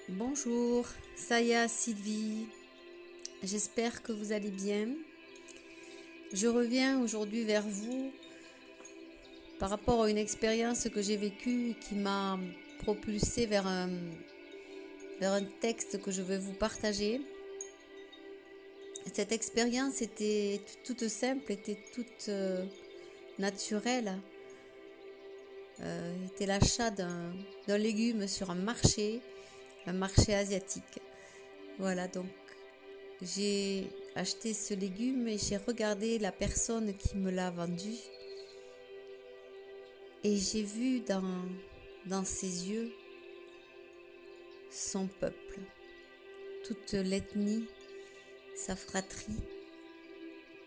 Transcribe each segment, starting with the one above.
Bonjour, Saya Sylvie, j'espère que vous allez bien. Je reviens aujourd'hui vers vous par rapport à une expérience que j'ai vécue qui m'a propulsée vers un texte que je vais vous partager. Cette expérience était toute simple, était toute naturelle. Était l'achat d'un légume sur un marché asiatique. Voilà, donc j'ai acheté ce légume et j'ai regardé la personne qui me l'a vendu et j'ai vu dans ses yeux son peuple, toute l'ethnie, sa fratrie,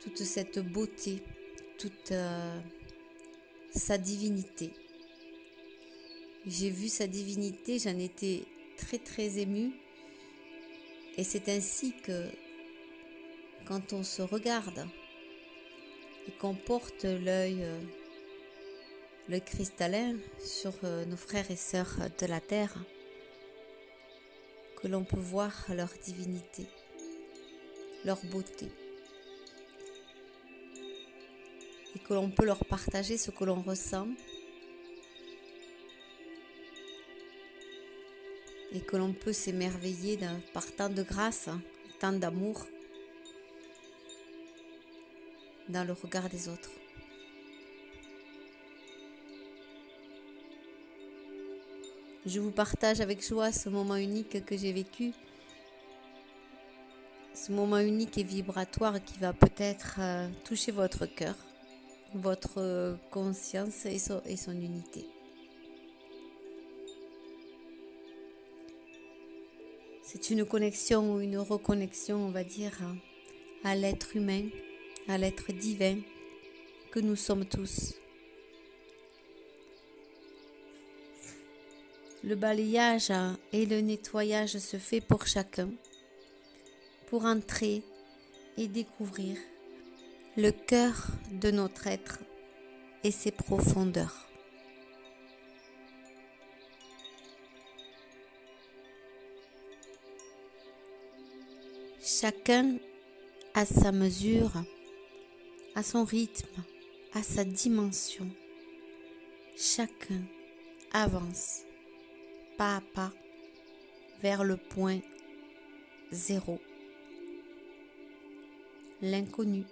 toute cette beauté, toute sa divinité. J'ai vu sa divinité, j'en étais très émue. Et c'est ainsi que quand on se regarde et qu'on porte l'œil cristallin sur nos frères et sœurs de la terre, que l'on peut voir leur divinité, leur beauté, et que l'on peut leur partager ce que l'on ressent, et que l'on peut s'émerveiller par tant de grâce, tant d'amour dans le regard des autres. Je vous partage avec joie ce moment unique que j'ai vécu, ce moment unique et vibratoire qui va peut-être toucher votre cœur, votre conscience et son unité. C'est une connexion ou une reconnexion, on va dire, à l'être humain, à l'être divin que nous sommes tous. Le balayage et le nettoyage se fait pour chacun, pour entrer et découvrir le cœur de notre être et ses profondeurs. Chacun à sa mesure, à son rythme, à sa dimension. Chacun avance pas à pas vers le point zéro. L'inconnu,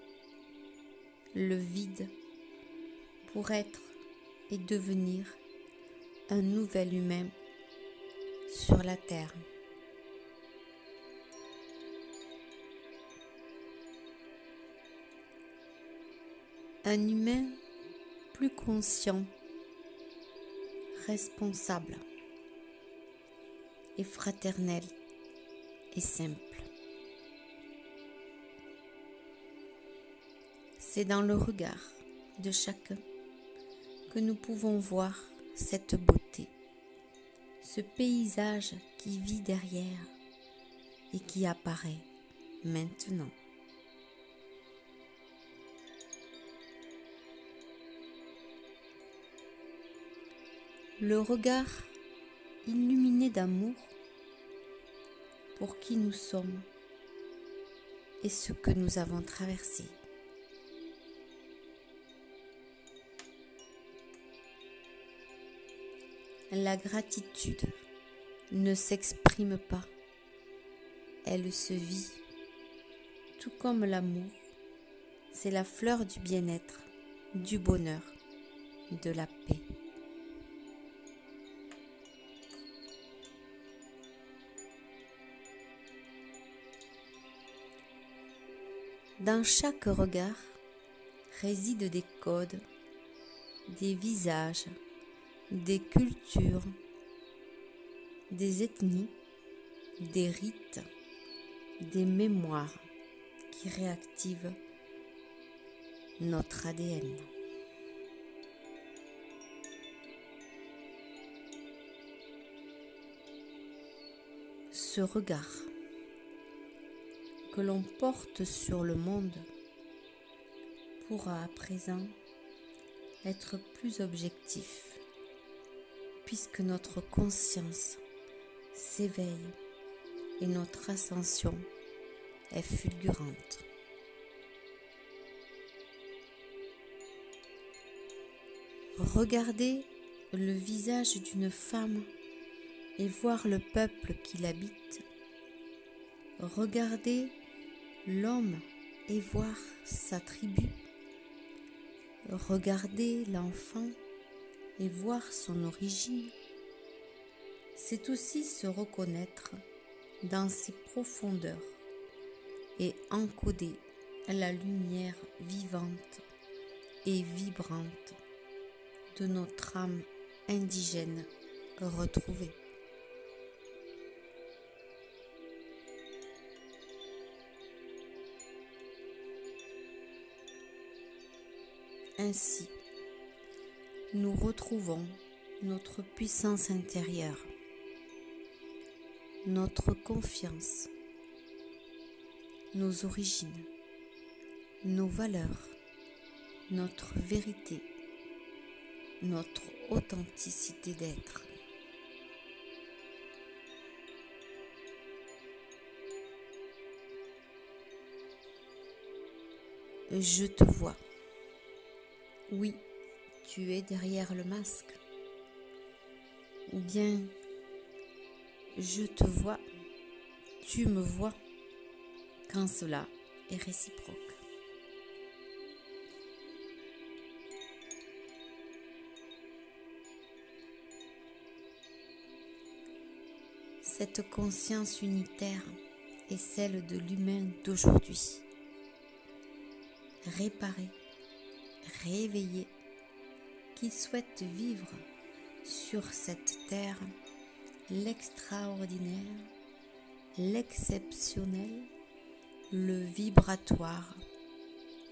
le vide, pour être et devenir un nouvel humain sur la terre. Un humain plus conscient, responsable et fraternel et simple. C'est dans le regard de chacun que nous pouvons voir cette beauté, ce paysage qui vit derrière et qui apparaît maintenant. Le regard illuminé d'amour pour qui nous sommes et ce que nous avons traversé. La gratitude ne s'exprime pas, elle se vit, tout comme l'amour, c'est la fleur du bien-être, du bonheur, de la paix. Dans chaque regard résident des codes, des visages, des cultures, des ethnies, des rites, des mémoires qui réactivent notre ADN. Ce regard que l'on porte sur le monde pourra à présent être plus objectif, puisque notre conscience s'éveille et notre ascension est fulgurante. Regardez le visage d'une femme et voir le peuple qui l'habite. Regardez l'homme et voir sa tribu. Regardez l'enfant et voir son origine. C'est aussi se reconnaître dans ses profondeurs et encoder la lumière vivante et vibrante de notre âme indigène retrouvée. Ainsi, nous retrouvons notre puissance intérieure, notre confiance, nos origines, nos valeurs, notre vérité, notre authenticité d'être. Je te vois. Oui, tu es derrière le masque. Ou bien, je te vois, tu me vois, quand cela est réciproque. Cette conscience unitaire est celle de l'humain d'aujourd'hui. Réparé, réveillé, qui souhaite vivre sur cette terre l'extraordinaire, l'exceptionnel, le vibratoire,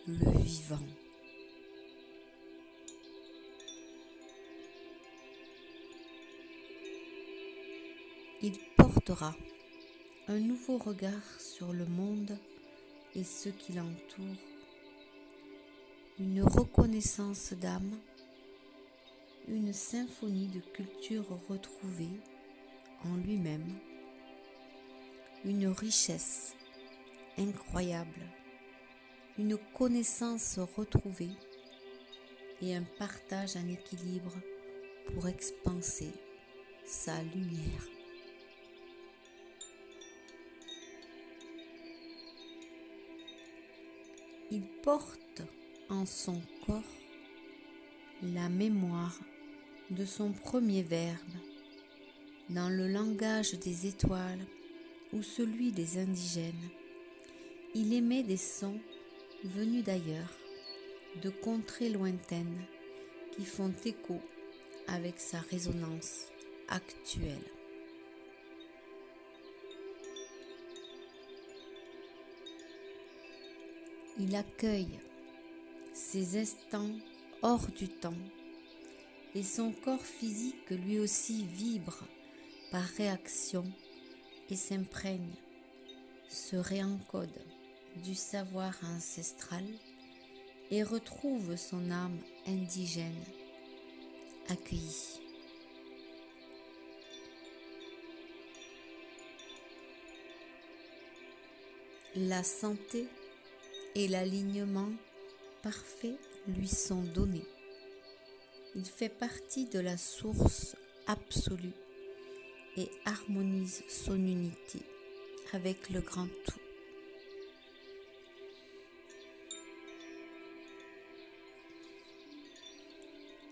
le vivant. Il portera un nouveau regard sur le monde et ceux qui l'entourent, une reconnaissance d'âme, une symphonie de culture retrouvée en lui-même, une richesse incroyable, une connaissance retrouvée et un partage en équilibre pour expanser sa lumière. Il porte en son corps la mémoire de son premier verbe dans le langage des étoiles ou celui des indigènes. Il émet des sons venus d'ailleurs, de contrées lointaines qui font écho avec sa résonance actuelle. Il accueille ces instants hors du temps et son corps physique lui aussi vibre par réaction et s'imprègne, se réencode du savoir ancestral et retrouve son âme indigène accueillie. La santé et l'alignement parfait lui sont donnés. Il fait partie de la source absolue et harmonise son unité avec le grand tout.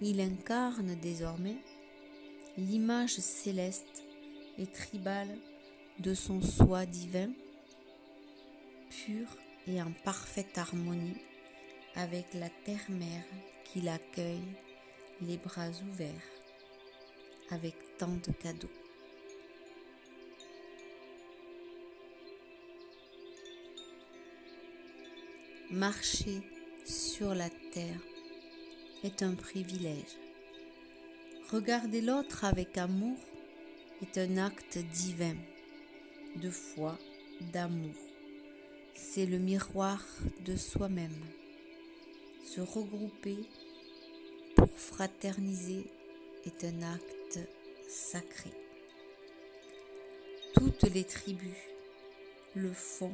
Il incarne désormais l'image céleste et tribale de son soi divin, pur et en parfaite harmonie avec la terre-mère qui l'accueille les bras ouverts avec tant de cadeaux. Marcher sur la terre est un privilège. Regarder l'autre avec amour est un acte divin de foi, d'amour. C'est le miroir de soi-même. Se regrouper pour fraterniser est un acte sacré. toutes les tribus le font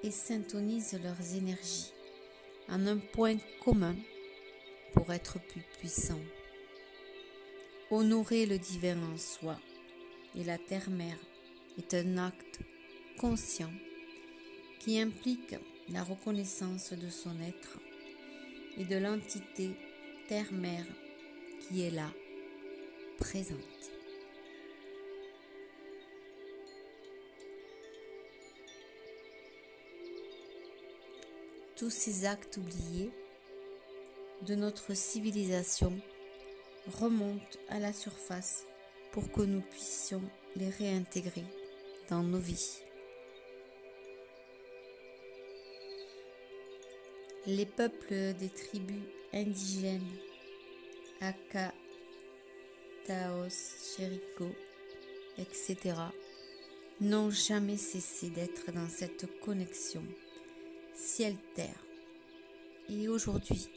et syntonisent leurs énergies en un point commun pour être plus puissants. Honorer le divin en soi et la terre-mère est un acte conscient qui implique la reconnaissance de son être et de l'entité terre-mère qui est là, présente. Tous ces actes oubliés de notre civilisation remontent à la surface pour que nous puissions les réintégrer dans nos vies. Les peuples des tribus indigènes Aka, Taos, Cheriko, etc. n'ont jamais cessé d'être dans cette connexion ciel-terre et aujourd'hui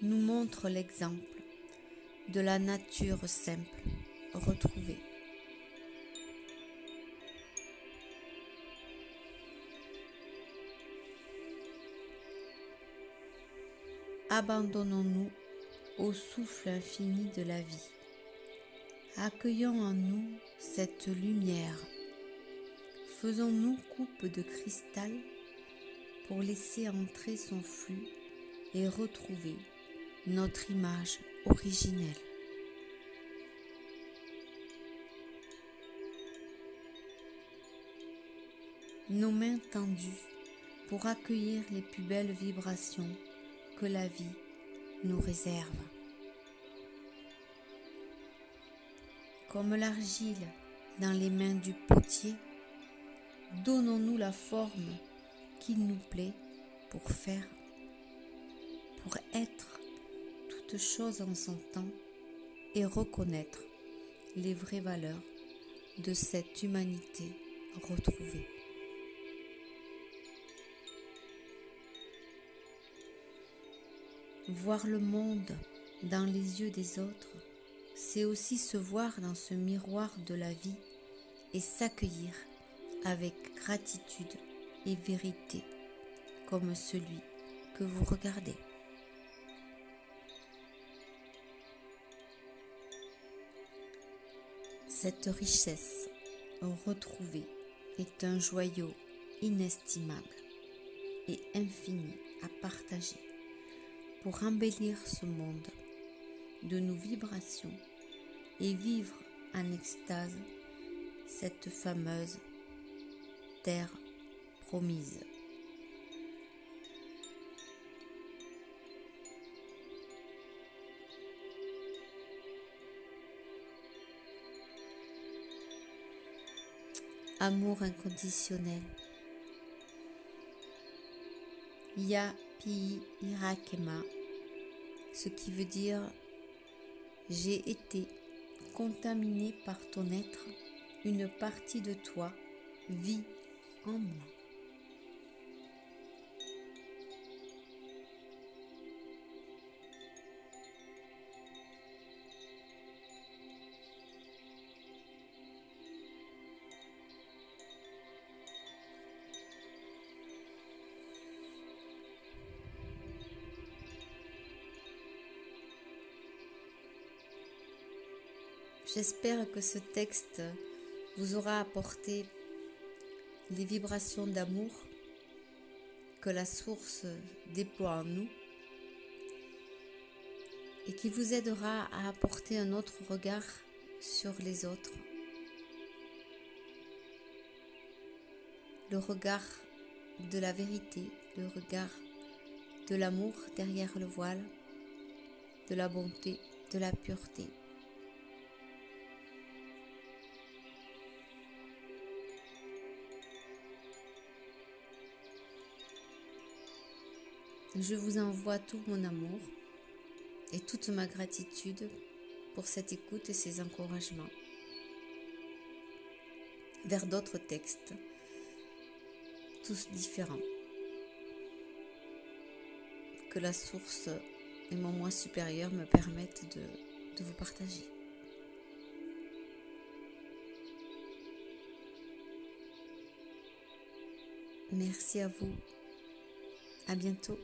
nous montre l'exemple de la nature simple retrouvée. Abandonnons-nous au souffle infini de la vie. Accueillons en nous cette lumière. Faisons-nous coupe de cristal pour laisser entrer son flux et retrouver notre image originelle. Nos mains tendues pour accueillir les plus belles vibrations que la vie nous réserve. Comme l'argile dans les mains du potier, donnons-nous la forme qu'il nous plaît pour faire, pour être toute chose en son temps et reconnaître les vraies valeurs de cette humanité retrouvée. Voir le monde dans les yeux des autres, c'est aussi se voir dans ce miroir de la vie et s'accueillir avec gratitude et vérité, comme celui que vous regardez. Cette richesse retrouvée est un joyau inestimable et infini à partager pour embellir ce monde de nos vibrations et vivre en extase cette fameuse terre promise. Amour inconditionnel. Ya pi irakema, ce qui veut dire j'ai été contaminé par ton être, une partie de toi vit en moi. J'espère que ce texte vous aura apporté les vibrations d'amour que la source déploie en nous et qui vous aidera à apporter un autre regard sur les autres. Le regard de la vérité, le regard de l'amour derrière le voile, de la bonté, de la pureté. Je vous envoie tout mon amour et toute ma gratitude pour cette écoute et ces encouragements vers d'autres textes, tous différents, que la source et mon moi supérieur me permettent de vous partager. Merci à vous. À bientôt.